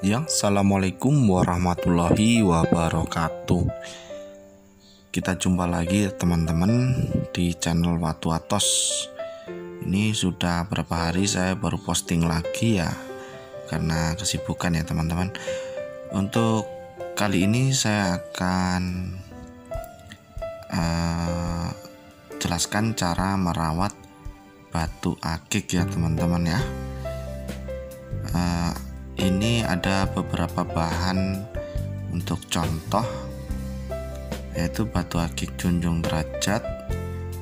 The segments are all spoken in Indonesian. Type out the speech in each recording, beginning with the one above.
Assalamualaikum warahmatullahi wabarakatuh. Kita jumpa lagi teman-teman di channel Watu Atos. Ini sudah berapa hari saya baru posting lagi ya, karena kesibukan ya teman-teman. Untuk kali ini saya akan jelaskan cara merawat batu akik ya teman-teman ya. Ini ada beberapa bahan untuk contoh, yaitu batu akik junjung derajat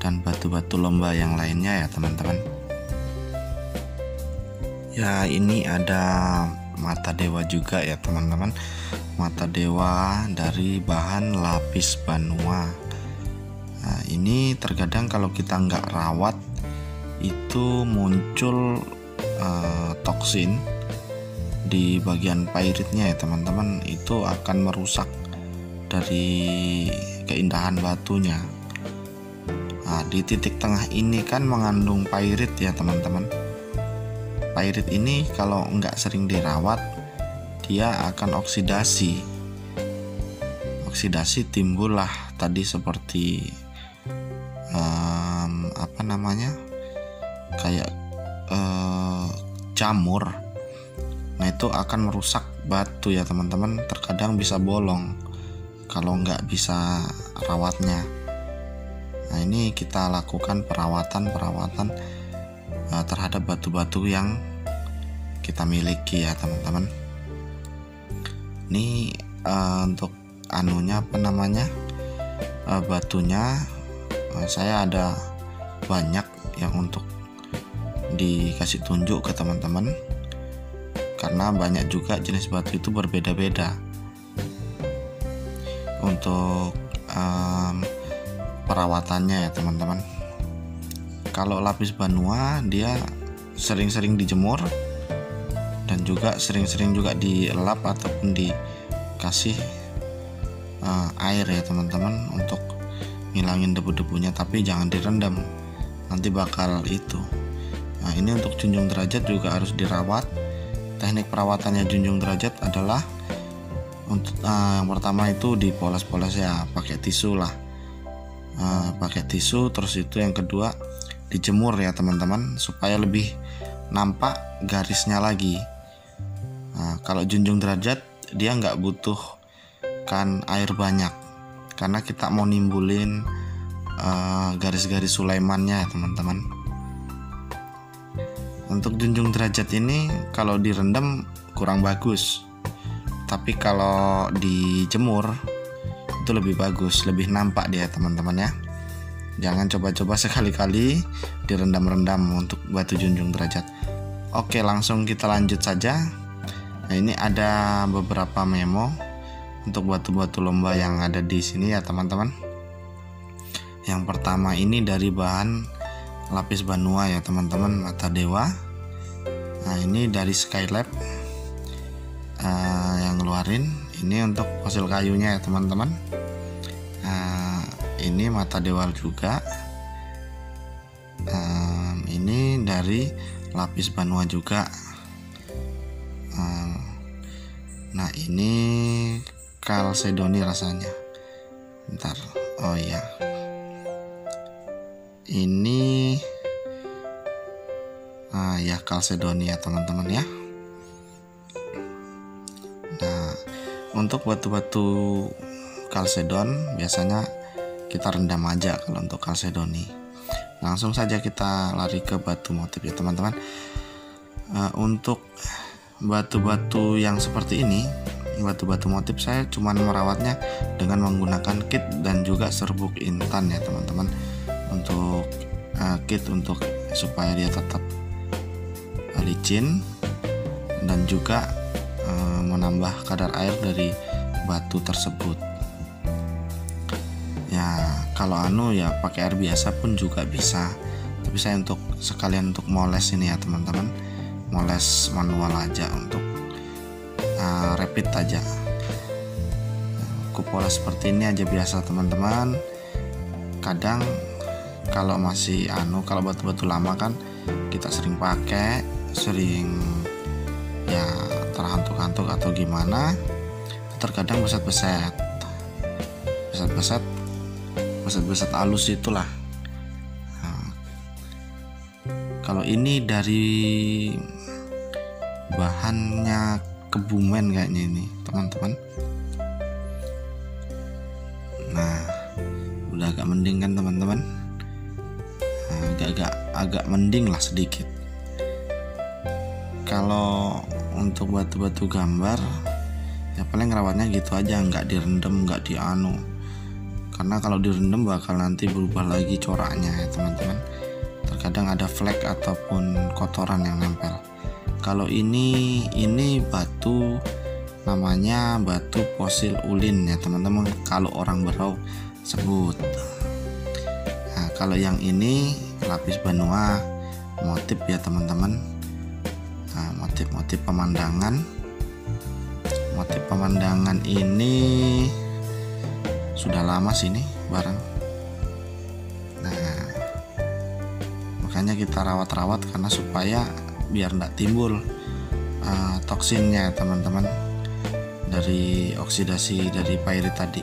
dan batu-batu lomba yang lainnya ya teman-teman. Ya, ini ada mata dewa juga ya teman-teman. Mata dewa dari bahan lapis banua. Nah, ini terkadang kalau kita nggak rawat itu muncul toksin di bagian pairitnya ya teman-teman. Itu akan merusak dari keindahan batunya. Nah, di titik tengah ini kan mengandung pairit ya teman-teman. Pairit ini kalau nggak sering dirawat dia akan oksidasi. Oksidasi timbullah tadi seperti kayak jamur. Nah, itu akan merusak batu ya teman-teman. Terkadang bisa bolong kalau nggak bisa rawatnya. Nah, ini kita lakukan perawatan terhadap batu-batu yang kita miliki ya teman-teman. Ini untuk batunya saya ada banyak yang untuk dikasih tunjuk ke teman-teman, karena banyak juga jenis batu itu berbeda-beda. Untuk perawatannya ya teman-teman, kalau lapis banua dia sering-sering dijemur dan juga sering-sering juga dielap ataupun dikasih air ya teman-teman untuk ngilangin debu-debunya, tapi jangan direndam, nanti bakal itu. Nah, ini untuk junjung derajat juga harus dirawat. Teknik perawatannya junjung derajat adalah untuk yang pertama itu dipoles-poles ya, pakai tisu lah, pakai tisu. Terus itu yang kedua dijemur ya teman-teman, supaya lebih nampak garisnya lagi. Nah, kalau junjung derajat dia nggak butuh kan air banyak, karena kita mau nimbulin garis-garis Sulaimannya ya teman-teman. Untuk junjung derajat ini kalau direndam kurang bagus, tapi kalau dijemur itu lebih bagus, lebih nampak dia teman-teman ya. Jangan coba-coba sekali-kali direndam-rendam untuk batu junjung derajat. Oke, langsung kita lanjut saja. Nah, ini ada beberapa memo untuk batu-batu lomba yang ada di sini ya teman-teman. Yang pertama ini dari bahan lapis banua ya teman-teman, mata dewa. Nah, ini dari Skylab yang ngeluarin. Ini untuk fosil kayunya ya teman-teman. Ini mata dewa juga. Ini dari lapis banua juga. Nah, ini Chalcedony rasanya. Bentar. Oh iya. Ini ya Chalcedony ya teman-teman ya. Nah, untuk batu-batu Chalcedon biasanya kita rendam aja kalau untuk Chalcedony. Langsung saja kita lari ke batu motif ya teman-teman. Untuk batu-batu yang seperti ini, batu-batu motif, saya cuman merawatnya dengan menggunakan kit dan juga serbuk intan ya teman-teman. Untuk kit untuk supaya dia tetap licin dan juga menambah kadar air dari batu tersebut. Ya, kalau ya pakai air biasa pun juga bisa, tapi saya untuk sekalian untuk moles ini ya teman-teman, moles manual aja untuk rapid aja. Kupoles seperti ini aja biasa teman-teman. Kadang kalau masih kalau batu-batu lama kan kita sering pakai, sering ya terhantuk-hantuk atau gimana, terkadang beset-beset halus itulah. Nah, kalau ini dari bahannya Kebumen kayaknya ini teman-teman. Nah, udah agak mending kan teman-teman. Nah, agak mending lah sedikit. Kalau untuk batu-batu gambar ya paling rawatnya gitu aja, nggak direndam, nggak dianu, karena kalau direndam bakal nanti berubah lagi coraknya ya teman-teman. Terkadang ada flek ataupun kotoran yang nempel. Kalau ini batu namanya batu fosil ulin ya teman-teman, kalau orang Berau sebut. Nah, kalau yang ini lapis Banua motif ya teman-teman. Nah, motif pemandangan ini sudah lama sih ini barang. Nah, makanya kita rawat-rawat karena supaya biar tidak timbul toksinnya teman-teman dari oksidasi dari pairit tadi.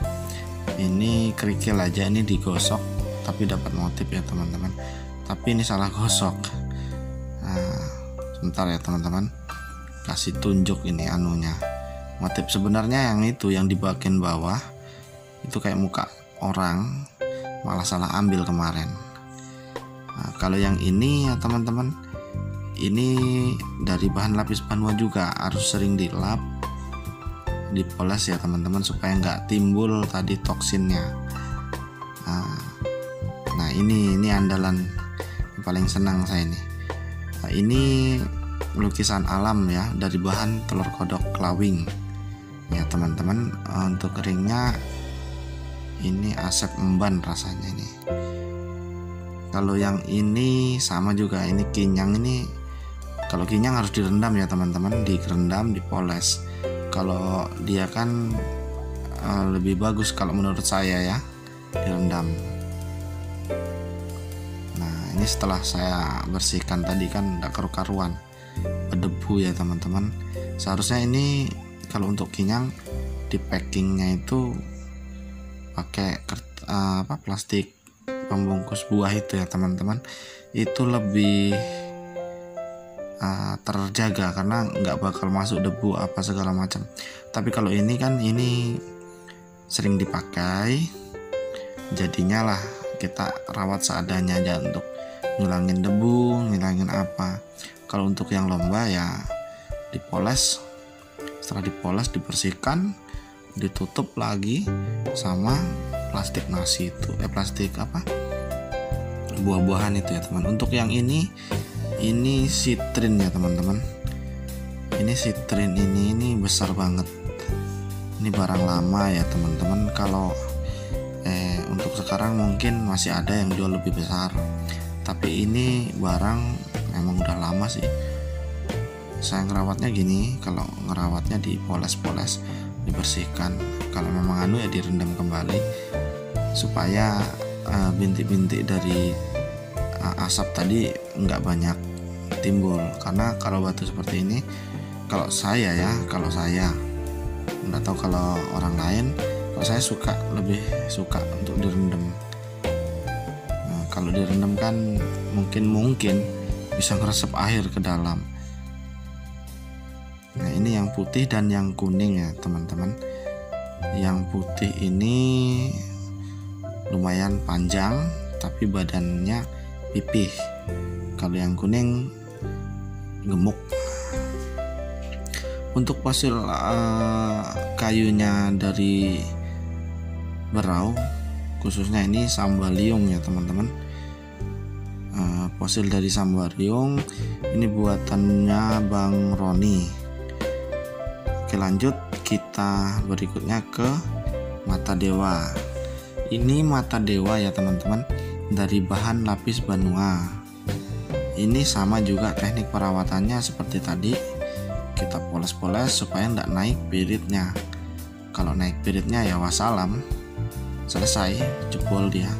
Ini kerikil aja, ini digosok tapi dapat motif ya teman-teman, tapi ini salah gosok. Nah, sebentar ya teman-teman, kasih tunjuk ini anunya. Motif sebenarnya yang itu yang di bagian bawah itu kayak muka orang, malah salah ambil kemarin. Nah, kalau yang ini ya teman-teman, ini dari bahan lapis Banua juga, harus sering dilap, dipoles ya teman-teman supaya nggak timbul tadi toksinnya. Nah ini andalan yang paling senang saya ini. Nah, ini lukisan alam ya dari bahan telur kodok kelawing ya teman-teman. Untuk keringnya ini asep emban rasanya ini. Kalau yang ini sama juga, ini kinyang. Ini kalau kinyang harus direndam ya teman-teman, direndam, dipoles. Kalau dia kan lebih bagus kalau menurut saya ya direndam. Nah ini setelah saya bersihkan tadi kan udah karu-karuan berdebu ya teman-teman. Seharusnya ini kalau untuk kinyang di packingnya itu pakai plastik pembungkus buah itu ya teman-teman, itu lebih terjaga karena nggak bakal masuk debu apa segala macam. Tapi kalau ini kan ini sering dipakai, jadinya lah kita rawat seadanya aja untuk ngilangin debu, ngilangin apa. Kalau untuk yang lomba ya dipoles, setelah dipoles dibersihkan, ditutup lagi sama plastik nasi itu, plastik buah-buahan itu ya teman. Untuk yang ini sitrin ya teman-teman. Ini sitrin ini besar banget. Ini barang lama ya teman-teman. Kalau untuk sekarang mungkin masih ada yang jual lebih besar, tapi ini barang memang udah lama sih. Saya ngerawatnya gini, kalau ngerawatnya dipoles-poles, dibersihkan. Kalau memang ya direndam kembali supaya bintik-bintik dari asap tadi nggak banyak timbul. Karena kalau batu seperti ini, kalau saya nggak tahu kalau orang lain, kalau saya lebih suka untuk direndam. Nah, kalau direndam kan mungkin bisa ngeresep air ke dalam. Nah ini yang putih dan yang kuning ya teman-teman. Yang putih ini lumayan panjang tapi badannya pipih. Kalau yang kuning gemuk. Untuk fosil kayunya dari Berau, khususnya ini Sambaliung ya teman-teman. Fosil dari Sambaliung ini buatannya Bang Roni. Oke, lanjut kita berikutnya ke mata dewa. Ini mata dewa ya teman-teman, dari bahan lapis Banua. Ini sama juga teknik perawatannya seperti tadi, kita poles-poles supaya tidak naik piritnya. Kalau naik piritnya ya wassalam, selesai, jebol dia.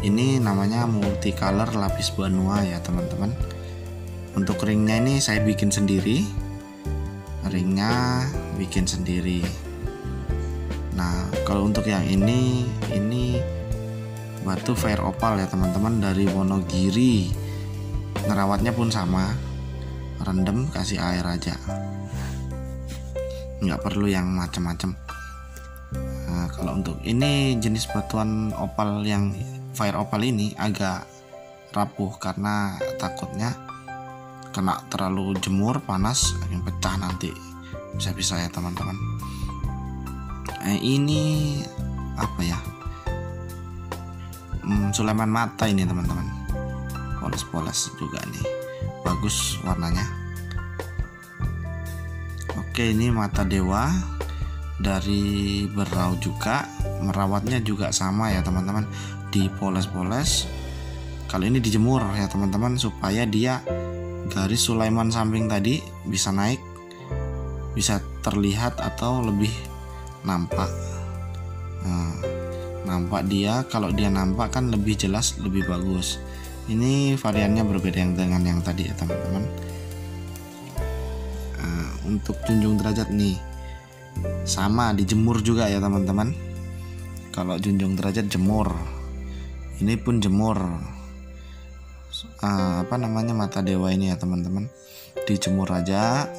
Ini namanya multicolor lapis Banua ya teman-teman. Untuk ringnya ini saya bikin sendiri. ringnya bikin sendiri. Nah, kalau untuk yang ini batu fire opal ya teman-teman, dari Wonogiri. Ngerawatnya pun sama, rendem, kasih air aja, nggak perlu yang macam-macam. Nah, kalau untuk ini jenis batuan opal yang fire opal ini agak rapuh karena takutnya kena terlalu jemur panas yang pecah nanti, bisa-bisa ya teman-teman. Ini apa ya, Sulaiman mata ini teman-teman, polos-polos juga nih, bagus warnanya. Oke, ini mata dewa dari Berau juga, merawatnya juga sama ya teman-teman, dipoles-poles. Kalau ini dijemur ya teman-teman, supaya dia garis Sulaiman samping tadi bisa naik, bisa terlihat atau lebih nampak. Nampak dia, kalau dia nampak kan lebih jelas, lebih bagus. Ini variannya berbeda dengan yang tadi ya teman-teman. Untuk junjung derajat nih sama, dijemur juga ya teman-teman. Kalau junjung derajat jemur, ini pun jemur. Mata dewa ini ya teman-teman, dijemur aja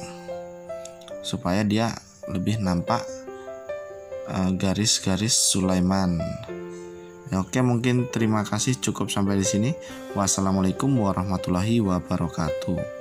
supaya dia lebih nampak garis-garis Sulaiman. Oke, mungkin terima kasih, cukup sampai di sini. Wassalamualaikum warahmatullahi wabarakatuh.